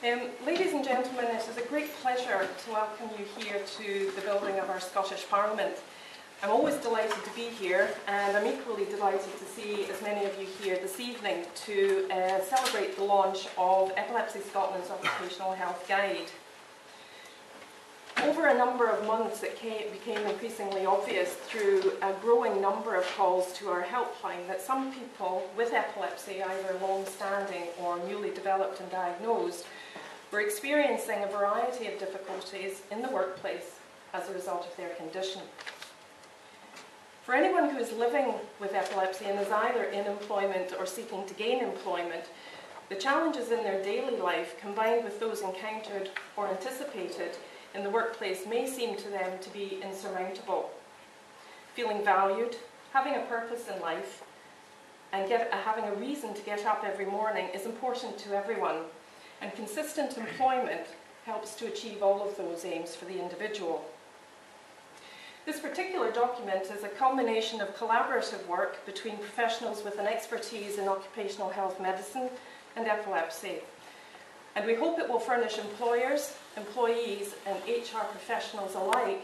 Ladies and gentlemen, it is a great pleasure to welcome you here to the building of our Scottish Parliament. I'm always delighted to be here, and I'm equally delighted to see as many of you here this evening to celebrate the launch of Epilepsy Scotland's Occupational Health Guide. Over a number of months, it became increasingly obvious through a growing number of calls to our helpline that some people with epilepsy, either long-standing or newly developed and diagnosed, were experiencing a variety of difficulties in the workplace as a result of their condition. For anyone who is living with epilepsy and is either in employment or seeking to gain employment, the challenges in their daily life, combined with those encountered or anticipated in the workplace, may seem to them to be insurmountable. Feeling valued, having a purpose in life, and having a reason to get up every morning is important to everyone, and consistent employment helps to achieve all of those aims for the individual. This particular document is a culmination of collaborative work between professionals with an expertise in occupational health medicine and epilepsy. And we hope it will furnish employers, employees and HR professionals alike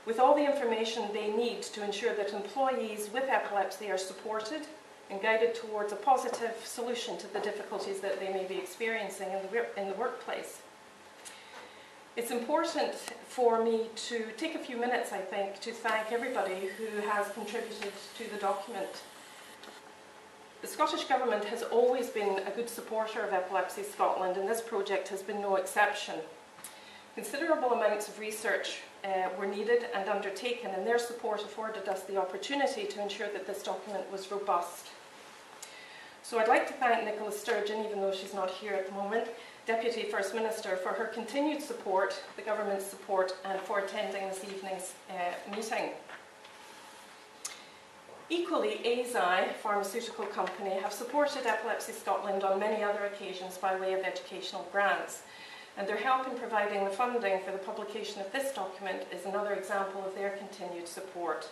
with all the information they need to ensure that employees with epilepsy are supported and guided towards a positive solution to the difficulties that they may be experiencing in the workplace. It's important for me to take a few minutes, I think, to thank everybody who has contributed to the document. The Scottish Government has always been a good supporter of Epilepsy Scotland, and this project has been no exception. Considerable amounts of research were needed and undertaken, and their support afforded us the opportunity to ensure that this document was robust. So I'd like to thank Nicola Sturgeon, even though she's not here at the moment, Deputy First Minister, for her continued support, the Government's support, and for attending this evening's meeting. Equally, ASI, pharmaceutical company, have supported Epilepsy Scotland on many other occasions by way of educational grants, and their help in providing the funding for the publication of this document is another example of their continued support.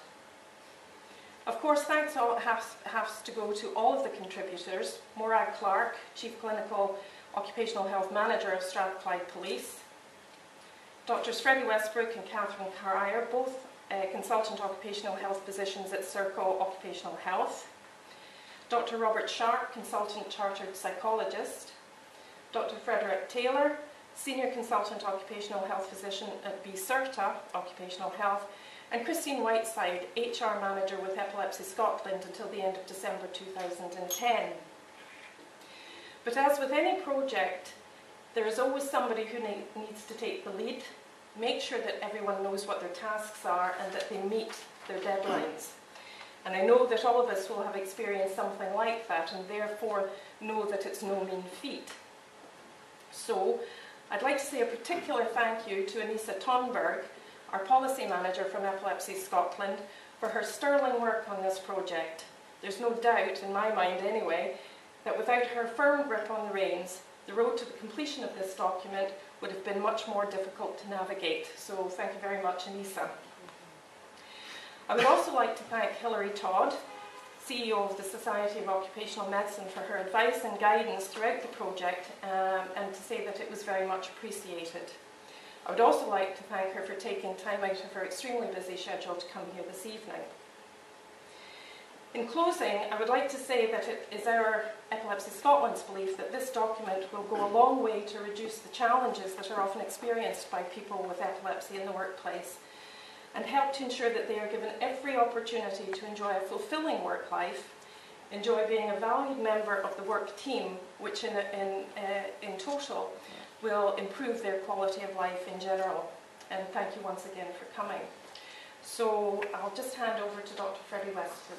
Of course, thanks has to go to all of the contributors: Morag Clark, Chief Clinical Occupational Health Manager of Strathclyde Police; Drs Freddie Westbrook and Catherine Cryer, both Consultant Occupational Health Physicians at Serco Occupational Health; Dr Robert Sharp, Consultant Chartered Psychologist; Dr Frederick Taylor, Senior Consultant Occupational Health Physician at BCERTA Occupational Health; and Christine Whiteside, HR Manager with Epilepsy Scotland until the end of December 2010. But as with any project, there is always somebody who needs to take the lead, make sure that everyone knows what their tasks are and that they meet their deadlines. And I know that all of us will have experienced something like that, and therefore know that it's no mean feat. So I'd like to say a particular thank you to Anissa Tonberg, our Policy Manager from Epilepsy Scotland, for her sterling work on this project. There's no doubt, in my mind anyway, that without her firm grip on the reins, the road to the completion of this document would have been much more difficult to navigate. So thank you very much, Anissa. I would also like to thank Hilary Todd, CEO of the Society of Occupational Medicine, for her advice and guidance throughout the project, and to say that it was very much appreciated. I would also like to thank her for taking time out of her extremely busy schedule to come here this evening. In closing, I would like to say that it is our Epilepsy Scotland's belief that this document will go a long way to reduce the challenges that are often experienced by people with epilepsy in the workplace, and help to ensure that they are given every opportunity to enjoy a fulfilling work life, enjoy being a valued member of the work team, which in total will improve their quality of life in general. And thank you once again for coming. So I'll just hand over to Dr. Freddie Westbrook.